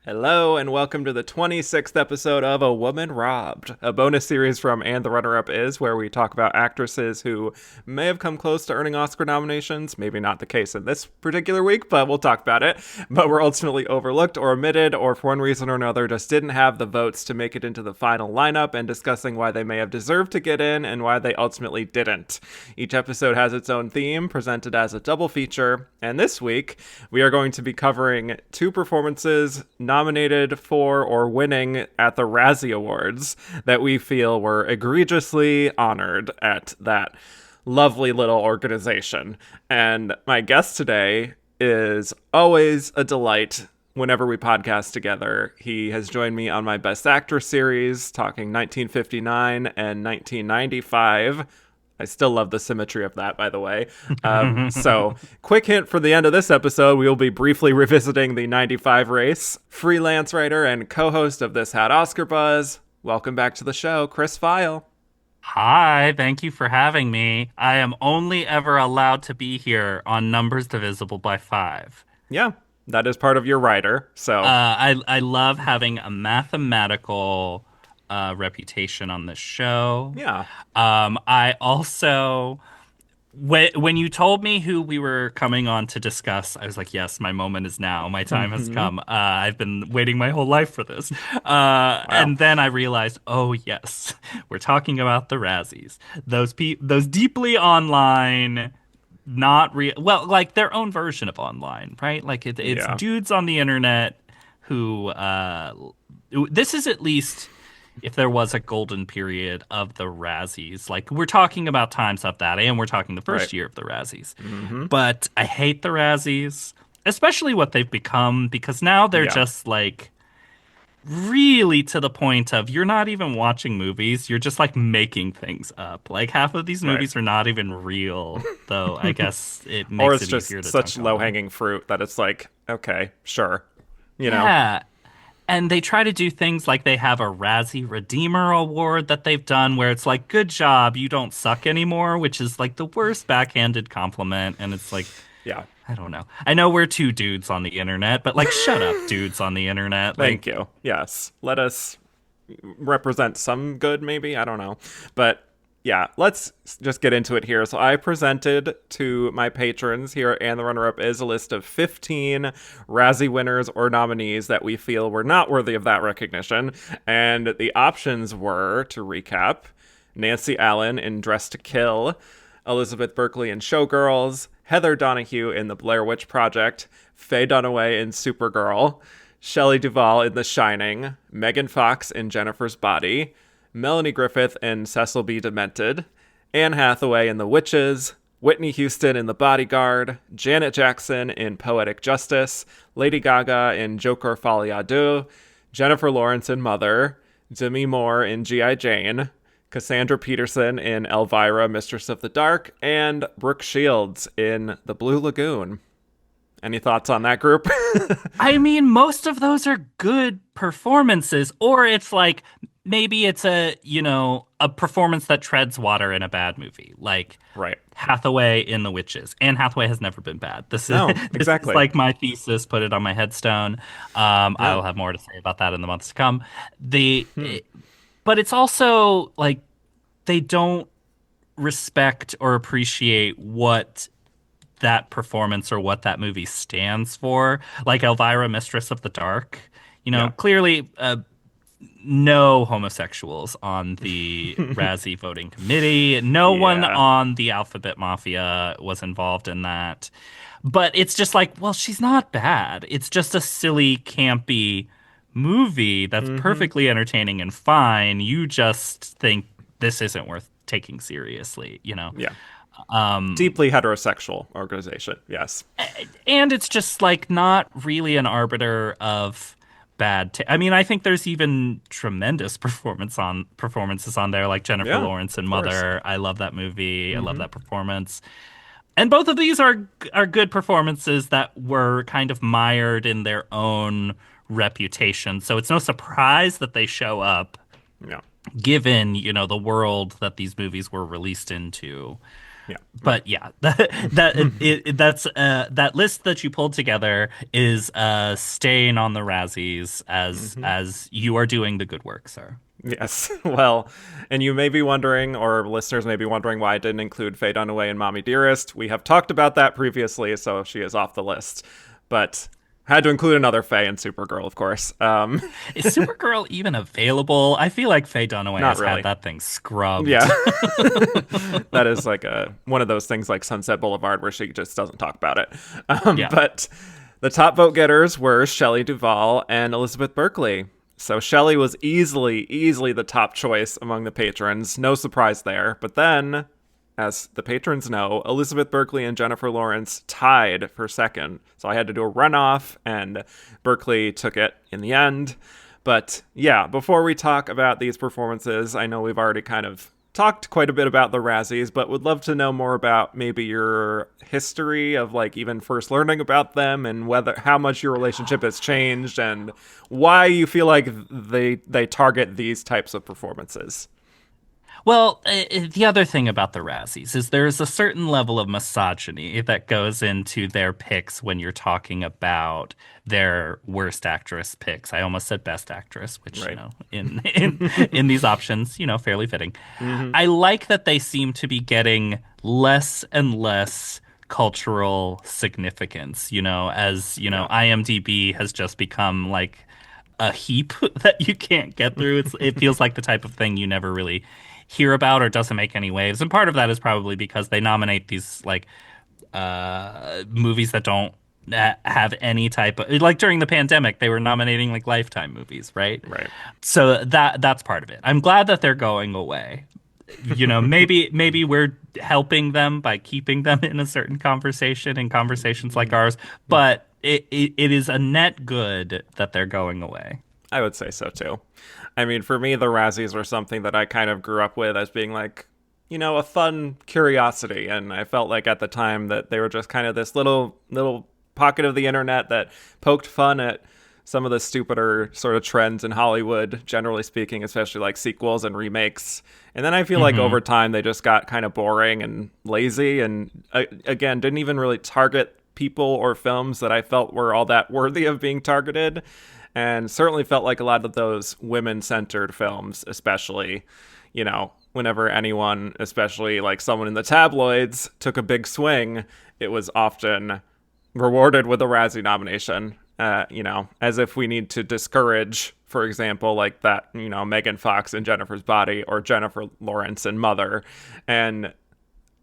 Hello, and welcome to the 26th episode of A Woman Robbed, a bonus series from And the Runner-Up Is, where we talk about actresses who may have come close to earning Oscar nominations. Maybe not the case in this particular week, but we'll talk about it. But were ultimately overlooked or omitted, or for one reason or another just didn't have the votes to make it into the final lineup, and discussing why they may have deserved to get in and why they ultimately didn't. Each episode has its own theme, presented as a double feature, and this week we are going to be covering two performances nominated for or winning at the Razzie Awards that we feel were egregiously honored at that lovely little organization. And my guest today is always a delight whenever we podcast together. He has joined me on my Best Actor series, talking 1959 and 1995. I still love the symmetry of that, by the way. So, quick hint for the end of this episode, we will be briefly revisiting the 95 race. Freelance writer and co-host of This Had Oscar Buzz. Welcome back to the show, Chris Feil. Hi, thank you for having me. I am only ever allowed to be here on numbers divisible by 5. Yeah, that is part of your writer, so. I love having a mathematical reputation on this show. Yeah. I also, when you told me who we were coming on to discuss, I was like, yes, my moment is now. My time has come. I've been waiting my whole life for this. Wow. And then I realized, oh yes, we're talking about the Razzies. Those deeply online, not real, well, like their own version of online, right? Like it's Yeah. dudes on the internet who, this is at least, if there was a golden period of the Razzies. Like, we're talking about times of that, and we're talking the first Right. year of the Razzies. But I hate the Razzies, especially what they've become, because now they're Yeah. just like really to the point of you're not even watching movies, you're just like making things up. Like, half of these Right. movies are not even real, though I guess it Or makes it's it just easier to such dunk on them. low-hanging fruit that it's like, okay, sure. You know? Yeah. And they try to do things like they have a Razzie Redeemer Award that they've done where it's like, good job, you don't suck anymore, which is like the worst backhanded compliment. And it's like, Yeah. I don't know. I know we're two dudes on the internet, but like, shut up, dudes on the internet. Thank Like, you. Yes. Let us represent some good, maybe. I don't know. But yeah, let's just get into it here. So I presented to my patrons here and the runner-up is a list of 15 Razzie winners or nominees that we feel were not worthy of that recognition. And the options were, to recap, Nancy Allen in Dress to Kill, Elizabeth Berkley in Showgirls, Heather Donahue in The Blair Witch Project, Faye Dunaway in Supergirl, Shelley Duvall in The Shining, Megan Fox in Jennifer's Body, Melanie Griffith in Cecil B. Demented, Anne Hathaway in The Witches, Whitney Houston in The Bodyguard, Janet Jackson in Poetic Justice, Lady Gaga in Joker Folie à Deux, Jennifer Lawrence in Mother, Demi Moore in G.I. Jane, Cassandra Peterson in Elvira, Mistress of the Dark, and Brooke Shields in The Blue Lagoon. Any thoughts on that group? I mean, most of those are good performances, or it's like maybe it's a performance that treads water in a bad movie, like Right. Hathaway in The Witches. Anne Hathaway has never been bad. This is No, this exactly. is like my thesis. Put it on my headstone. Yeah. I'll have more to say about that in the months to come. But it's also like they don't respect or appreciate what that performance or what that movie stands for. Like Elvira, Mistress of the Dark. Yeah. Clearly, no homosexuals on the Razzie voting committee. No one Yeah. on the Alphabet Mafia was involved in that. But it's just like, well, she's not bad. It's just a silly, campy movie that's perfectly entertaining and fine. You just think this isn't worth taking seriously, you know? Yeah. Deeply heterosexual organization. Yes. And it's just like not really an arbiter of I mean, I think there's even tremendous performances on there, like Jennifer Yeah, Lawrence in of course. Mother. I love that movie. I love that performance. And both of these are good performances that were kind of mired in their own reputation. So it's no surprise that they show up, Yeah. given, the world that these movies were released into. Yeah. But yeah, that list that you pulled together is staying on the Razzies as you are doing the good work, sir. Yes. Well, and you may be wondering, or listeners may be wondering, why I didn't include Faye Dunaway and Mommy Dearest. We have talked about that previously, so she is off the list. But had to include another Faye and Supergirl, of course. Is Supergirl even available? I feel like Faye Dunaway Not has really. had that thing scrubbed. Yeah. That is like one of those things like Sunset Boulevard where she just doesn't talk about it. Yeah. But the top vote getters were Shelley Duvall and Elizabeth Berkley. So Shelley was easily the top choice among the patrons. No surprise there. But then, as the patrons know, Elizabeth Berkley and Jennifer Lawrence tied for second. So I had to do a runoff, and Berkley took it in the end. But yeah, before we talk about these performances, I know we've already kind of talked quite a bit about the Razzies, but would love to know more about maybe your history of like even first learning about them and whether how much your relationship has changed and why you feel like they target these types of performances. Well, the other thing about the Razzies is there's a certain level of misogyny that goes into their picks when you're talking about their worst actress picks. I almost said best actress, which, Right. in these options, fairly fitting. I like that they seem to be getting less and less cultural significance, IMDb has just become like a heap that you can't get through. It feels like the type of thing you never really hear about or doesn't make any waves. And part of that is probably because they nominate these like movies that don't have any type of like during the pandemic they were nominating like Lifetime movies, right? Right. So that's part of it. I'm glad that they're going away. Maybe we're helping them by keeping them in a certain conversation in conversations like ours, but it is a net good that they're going away. I would say so too. I mean, for me, the Razzies were something that I kind of grew up with as being like, a fun curiosity. And I felt like at the time that they were just kind of this little pocket of the internet that poked fun at some of the stupider sort of trends in Hollywood, generally speaking, especially like sequels and remakes. And then I feel like over time they just got kind of boring and lazy and, again, didn't even really target people or films that I felt were all that worthy of being targeted. And certainly felt like a lot of those women-centered films, especially, whenever anyone, especially like someone in the tabloids, took a big swing, it was often rewarded with a Razzie nomination, as if we need to discourage, for example, like that, Megan Fox in Jennifer's Body or Jennifer Lawrence in Mother. And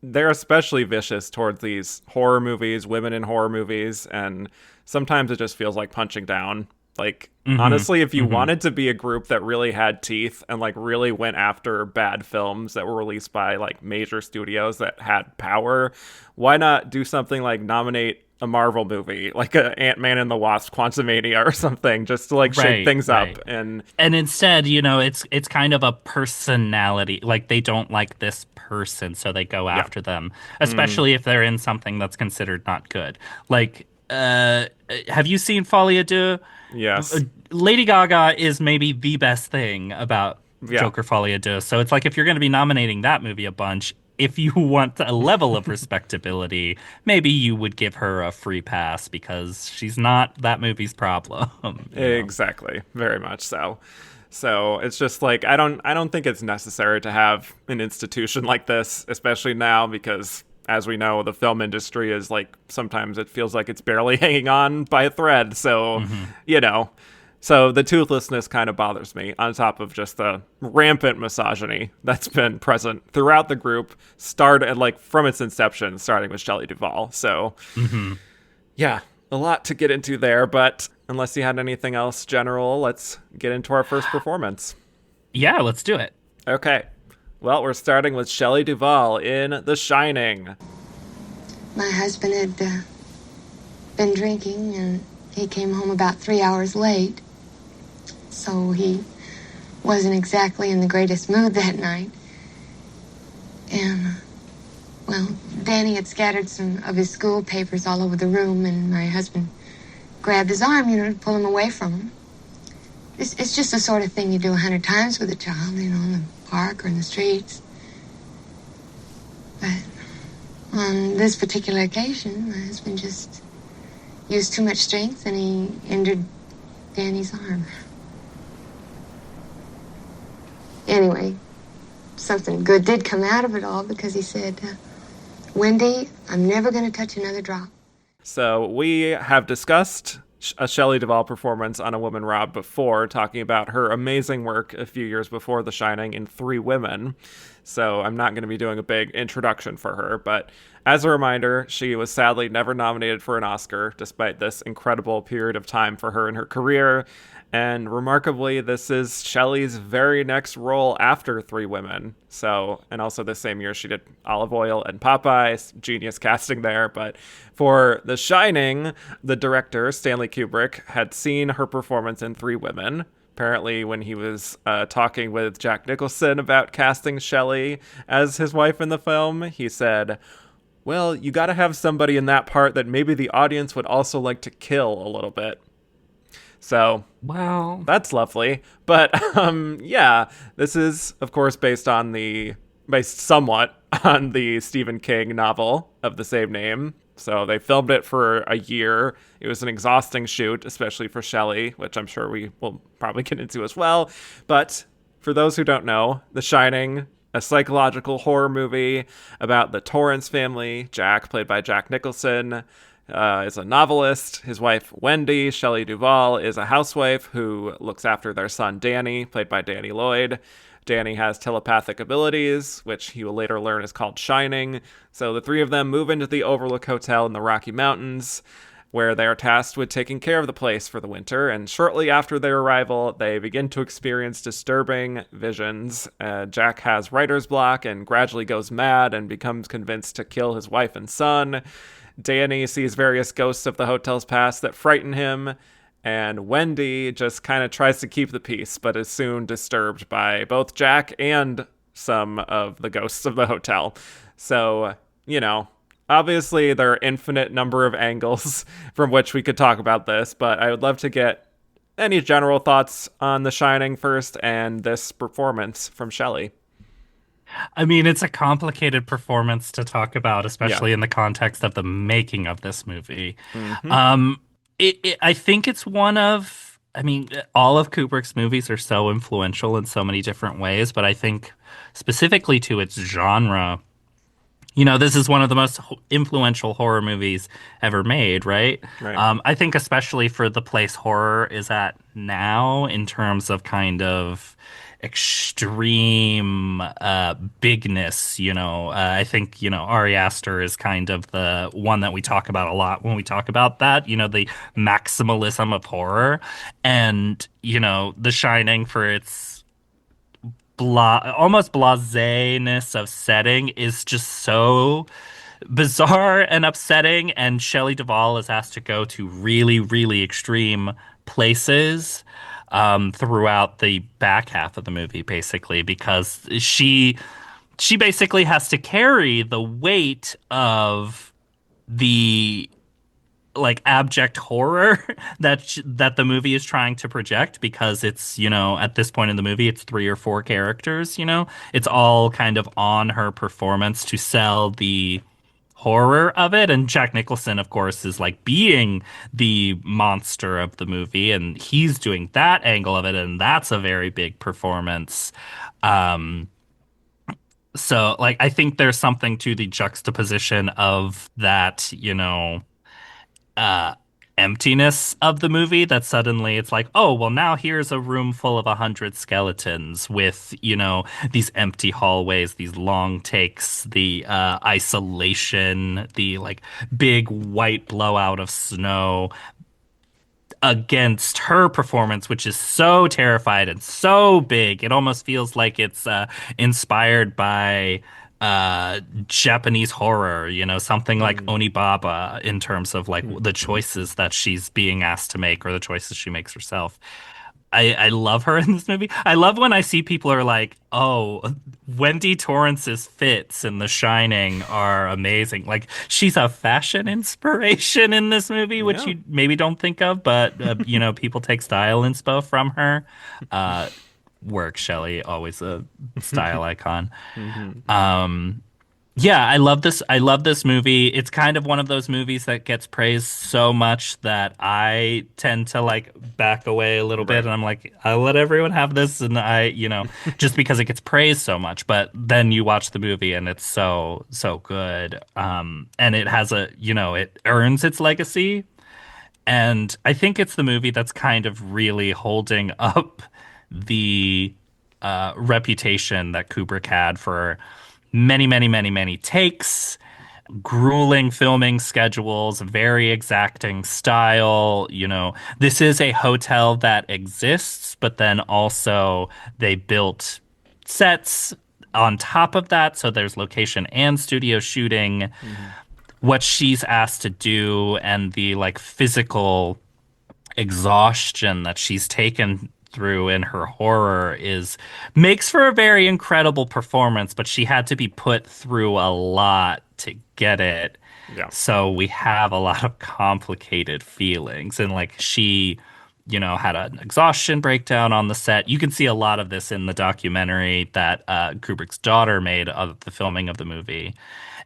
they're especially vicious towards these horror movies, women in horror movies, and sometimes it just feels like punching down. Like, honestly, if you wanted to be a group that really had teeth and like really went after bad films that were released by like major studios that had power, why not do something like nominate a Marvel movie, like a Ant-Man and the Wasp Quantumania or something, just to like shake things up. And instead, it's kind of a personality. Like they don't like this person, so they go after them, especially if they're in something that's considered not good. Like, have you seen Folie à Deux? Yes. Lady Gaga is maybe the best thing about Joker Folie à Deux. So it's like if you're going to be nominating that movie a bunch, if you want a level of respectability, maybe you would give her a free pass because she's not that movie's problem. Exactly. Very much so. So it's just like I don't think it's necessary to have an institution like this, especially now because as we know, the film industry is like, sometimes it feels like it's barely hanging on by a thread. So, so the toothlessness kind of bothers me on top of just the rampant misogyny that's been present throughout the group, started like from its inception, starting with Shelley Duvall. So, yeah, a lot to get into there. But unless you had anything else general, let's get into our first performance. Yeah, let's do it. Okay. Well, we're starting with Shelley Duvall in The Shining. My husband had been drinking, and he came home about 3 hours late. So he wasn't exactly in the greatest mood that night. And, Danny had scattered some of his school papers all over the room, and my husband grabbed his arm, to pull him away from him. It's just the sort of thing you do 100 times with a child, in the park or in the streets. But On this particular occasion, my husband just used too much strength and he injured Danny's arm. Anyway, something good did come out of it all because he said, Wendy, I'm never going to touch another drop. So we have discussed a Shelley Duvall performance on A Woman Robbed before, talking about her amazing work a few years before The Shining in Three Women. So I'm not going to be doing a big introduction for her, but as a reminder, she was sadly never nominated for an Oscar, despite this incredible period of time for her in her career. And remarkably, this is Shelley's very next role after Three Women. So, and also this same year she did Olive Oil and Popeye, genius casting there. But for The Shining, the director, Stanley Kubrick, had seen her performance in Three Women. Apparently, when he was talking with Jack Nicholson about casting Shelley as his wife in the film, he said, well, you got to have somebody in that part that maybe the audience would also like to kill a little bit. So, wow, that's lovely. But yeah, this is, of course, based somewhat on the Stephen King novel of the same name. So they filmed it for a year. It was an exhausting shoot, especially for Shelley, which I'm sure we will probably get into as well. But for those who don't know, The Shining, a psychological horror movie about the Torrance family. Jack, played by Jack Nicholson, is a novelist. His wife, Wendy, Shelley Duvall, is a housewife who looks after their son, Danny, played by Danny Lloyd. Danny has telepathic abilities, which he will later learn is called Shining. So the three of them move into the Overlook Hotel in the Rocky Mountains, where they are tasked with taking care of the place for the winter. And shortly after their arrival, they begin to experience disturbing visions. Jack has writer's block and gradually goes mad and becomes convinced to kill his wife and son. Danny sees various ghosts of the hotel's past that frighten him. And Wendy just kind of tries to keep the peace, but is soon disturbed by both Jack and some of the ghosts of the hotel. So, you know, obviously there are infinite number of angles from which we could talk about this, but I would love to get any general thoughts on The Shining first and this performance from Shelley. I mean, it's a complicated performance to talk about, especially in the context of the making of this movie. Mm-hmm. I think it's one of, I mean, all of Kubrick's movies are so influential in so many different ways, but I think specifically to its genre, you know, this is one of the most influential horror movies ever made, right? Right. I think especially for the place horror is at now in terms of kind of extreme bigness, you know. I think, you know, Ari Aster is kind of the one that we talk about a lot when we talk about that, you know, the maximalism of horror. And, you know, The Shining for its almost blaseness of setting is just so bizarre and upsetting. And Shelley Duvall is asked to go to really, really extreme places throughout the back half of the movie, basically, because she basically has to carry the weight of the like abject horror that the movie is trying to project, because it's, you know, at this point in the movie it's 3 or 4 characters, you know, it's all kind of on her performance to sell the horror of it. And Jack Nicholson, of course, is like being the monster of the movie, and he's doing that angle of it, and that's a very big performance. So like I think there's something to the juxtaposition of that, you know, emptiness of the movie, that suddenly it's like, oh, well, now here's a room full of 100 skeletons with, you know, these empty hallways, these long takes, the isolation, the like big white blowout of snow against her performance, which is so terrified and so big. It almost feels like it's inspired by Japanese horror, you know, something like Onibaba in terms of like the choices that she's being asked to make or the choices she makes herself. I love her in this movie. I love when I see people are like, oh, Wendy Torrance's fits in The Shining are amazing. Like, she's a fashion inspiration in this movie, which you maybe don't think of, but, you know, people take style inspo from her. Work, Shelley, always a style icon. Yeah, I love this. I love this movie. It's kind of one of those movies that gets praised so much that I tend to like back away a little bit, Right. and I'm like, I'll let everyone have this, and just because it gets praised so much. But then you watch the movie, and it's so good. And it has it earns its legacy, and I think it's the movie that's kind of really holding up the reputation that Kubrick had for many, many, many, many takes, grueling filming schedules, very exacting style. This is a hotel that exists, but then also they built sets on top of that. So there's location and studio shooting. Mm-hmm. What she's asked to do and the like physical exhaustion that she's taken through in her horror is makes for a very incredible performance, but she had to be put through a lot to get it. Yeah. So we have a lot of complicated feelings and like she had an exhaustion breakdown on the set. You can see a lot of this in the documentary that Kubrick's daughter made of the filming of the movie.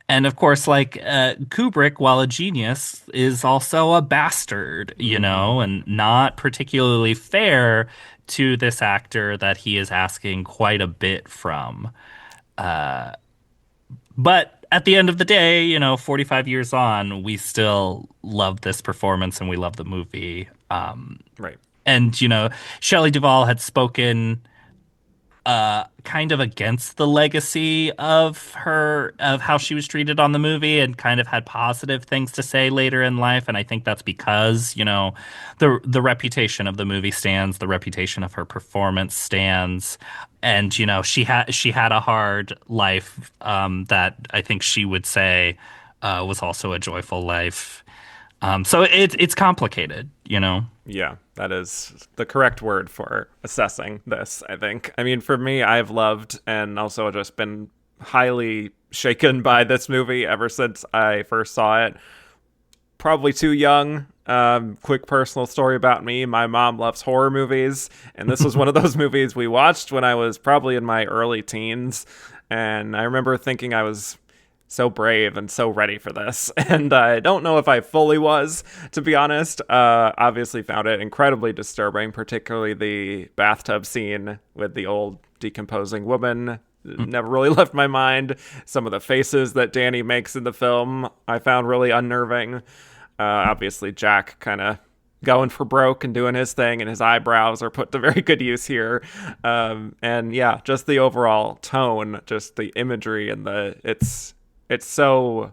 And of course, like Kubrick, while a genius, is also a bastard, Mm-hmm. and not particularly fair to this actor that he is asking quite a bit from. But at the end of the day, 45 years on, we still love this performance and we love the movie. Right. And, Shelley Duvall had spoken kind of against the legacy of how she was treated on the movie and kind of had positive things to say later in life. And I think that's because, the reputation of the movie stands, the reputation of her performance stands. And, she had a hard life that I think she would say was also a joyful life. So it's complicated, Yeah, that is the correct word for assessing this, I think. I mean, for me, I've loved and also just been highly shaken by this movie ever since I first saw it. Probably too young. Quick personal story about me. My mom loves horror movies, and this was one of those movies we watched when I was probably in my early teens. And I remember thinking I was so brave and so ready for this. And I don't know if I fully was, to be honest. Obviously found it incredibly disturbing, particularly the bathtub scene with the old decomposing woman. Never really left my mind. Some of the faces that Danny makes in the film I found really unnerving. Obviously, Jack kind of going for broke and doing his thing, and his eyebrows are put to very good use here. And yeah, just the overall tone, just the imagery, and it's so,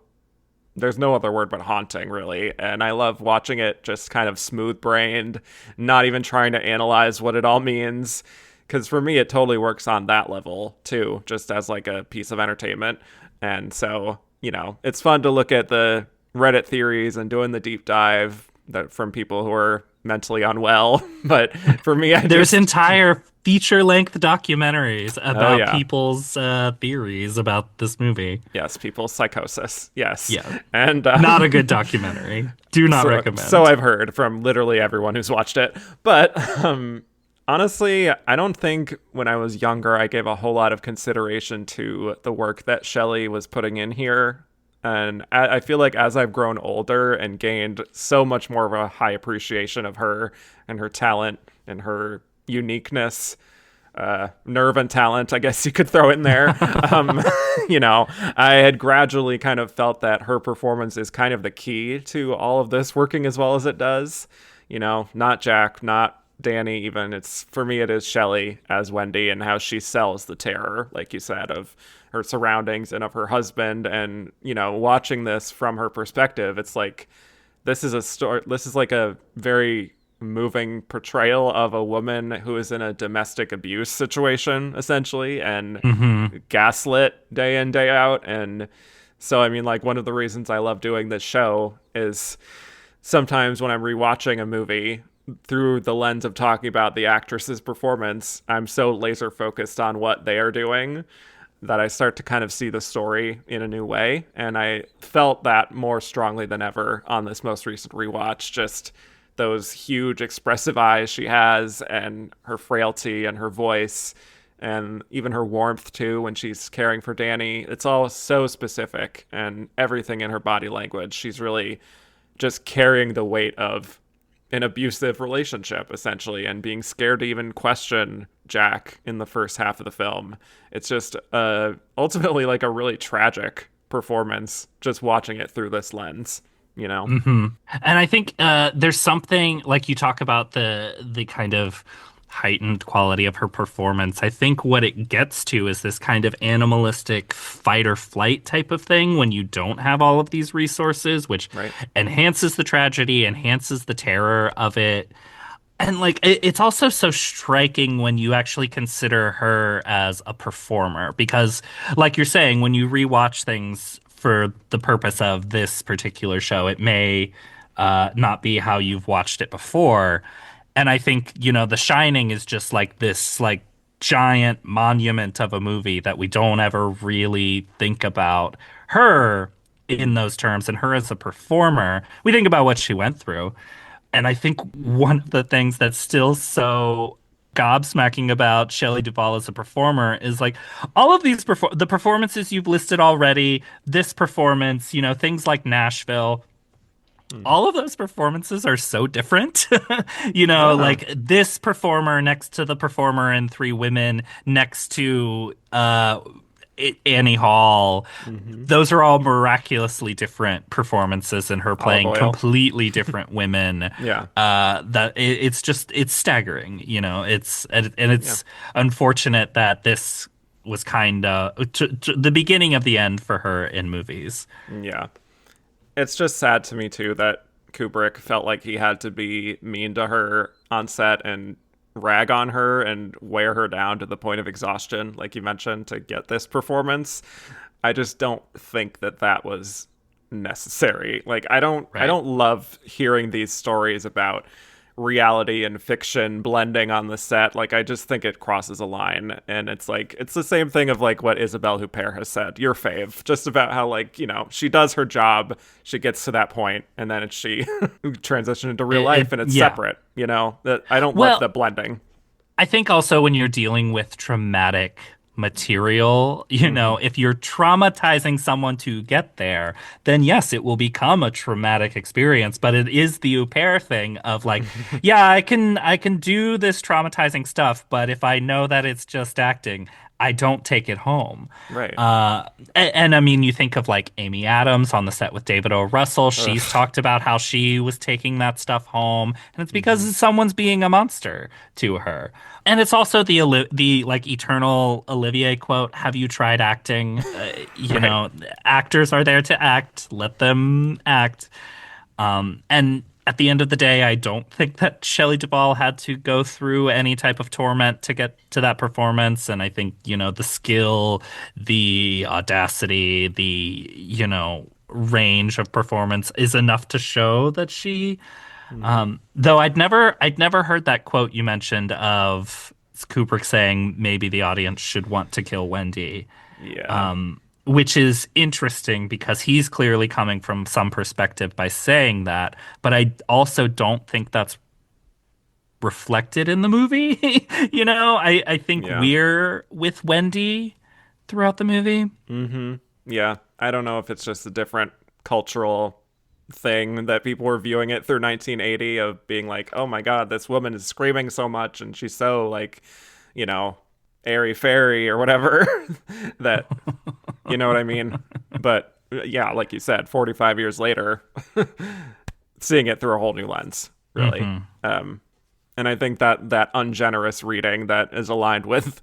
there's no other word but haunting, really. And I love watching it just kind of smooth brained, not even trying to analyze what it all means. Because for me, it totally works on that level too, just as like a piece of entertainment. And so, it's fun to look at the Reddit theories and doing the deep dive that from people who are mentally unwell. But for me, There's entire feature-length documentaries oh about yeah, people's theories about this movie. yes, people's psychosis, yes, Yeah, and not a good documentary. Do not recommend. So I've heard from literally everyone who's watched it. But honestly, I don't think when I was younger I gave a whole lot of consideration to the work that Shelley was putting in here. And I feel like as I've grown older and gained so much more of a high appreciation of her and her talent and her uniqueness, nerve and talent, I guess you could throw in there. um, I had gradually kind of felt that her performance is kind of the key to all of this working as well as it does. Not Jack, not Danny even. It's, for me, it is Shelley as Wendy and how she sells the terror, like you said, of her surroundings and of her husband. And, watching this from her perspective, it's like, this is a story, this is like a very moving portrayal of a woman who is in a domestic abuse situation, essentially, and gaslit day in, day out. And so, I mean, like, one of the reasons I love doing this show is sometimes when I'm rewatching a movie through the lens of talking about the actress's performance, I'm so laser focused on what they are doing that I start to kind of see the story in a new way. And I felt that more strongly than ever on this most recent rewatch. Just those huge expressive eyes she has and her frailty and her voice and even her warmth too when she's caring for Danny. It's all so specific, and everything in her body language. She's really just carrying the weight of an abusive relationship, essentially, and being scared to even question Jack in the first half of the film. It's just ultimately like a really tragic performance, just watching it through this lens, you know? Mm-hmm. And I think there's something, like, you talk about the kind of heightened quality of her performance. I think what it gets to is this kind of animalistic fight or flight type of thing when you don't have all of these resources, which Right. enhances the tragedy, enhances the terror of it. And like it's also so striking when you actually consider her as a performer, because like you're saying, when you rewatch things for the purpose of this particular show, it may not be how you've watched it before. And I think, The Shining is just like this like giant monument of a movie that we don't ever really think about her in those terms, and her as a performer. We think about what she went through. And I think one of the things that's still so gobsmacking about Shelley Duvall as a performer is like all of these the performances you've listed already, this performance, things like Nashville, all of those performances are so different. Like this performer next to the performer in Three Women, next to Annie Hall. Those are all miraculously different performances, and her playing completely different women. Yeah. It's staggering, it's unfortunate that this was kind of the beginning of the end for her in movies. Yeah. It's just sad to me too that Kubrick felt like he had to be mean to her on set and rag on her and wear her down to the point of exhaustion, like you mentioned, to get this performance. I just don't think that was necessary. Like I don't love hearing these stories about reality and fiction blending on the set. Like I just think it crosses a line, and it's like it's the same thing of like what Isabelle Huppert has said, your fave, just about how like she does her job, she gets to that point, and then she transition into real life and it's separate. That I don't love the blending. I think also when you're dealing with traumatic material, if you're traumatizing someone to get there, then yes, it will become a traumatic experience. But it is the Huppert thing of like, yeah, I can do this traumatizing stuff, but if I know that it's just acting, I don't take it home. Right. And I mean, you think of like Amy Adams on the set with David O. Russell. She's talked about how she was taking that stuff home, and it's because someone's being a monster to her. And it's also the like eternal Olivier quote: "Have you tried acting?" Actors are there to act. Let them act. And at the end of the day, I don't think that Shelley Duvall had to go through any type of torment to get to that performance. And I think, the skill, the audacity, the, range of performance is enough to show that she, though I'd never heard that quote you mentioned of Kubrick saying maybe the audience should want to kill Wendy. Yeah. Which is interesting because he's clearly coming from some perspective by saying that, but I also don't think that's reflected in the movie. I think we're with Wendy throughout the movie. Mm-hmm. Yeah. I don't know if it's just a different cultural thing that people were viewing it through 1980 of being like, oh my God, this woman is screaming so much and she's so like, airy fairy or whatever that, you know what I mean? But yeah, like you said, 45 years later, seeing it through a whole new lens, really. And I think that ungenerous reading that is aligned with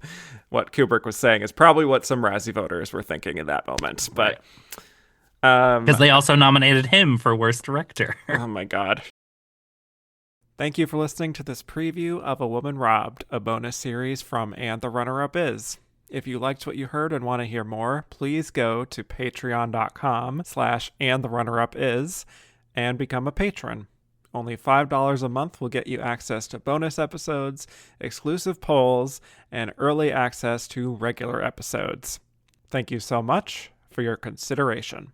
what Kubrick was saying is probably what some Razzie voters were thinking in that moment. But because they also nominated him for Worst Director. Oh my God. Thank you for listening to this preview of A Woman Robbed, a bonus series from And the Runner-Up Is. If you liked what you heard and want to hear more, please go to patreon.com/andtherunnerupis and become a patron. Only $5 a month will get you access to bonus episodes, exclusive polls, and early access to regular episodes. Thank you so much for your consideration.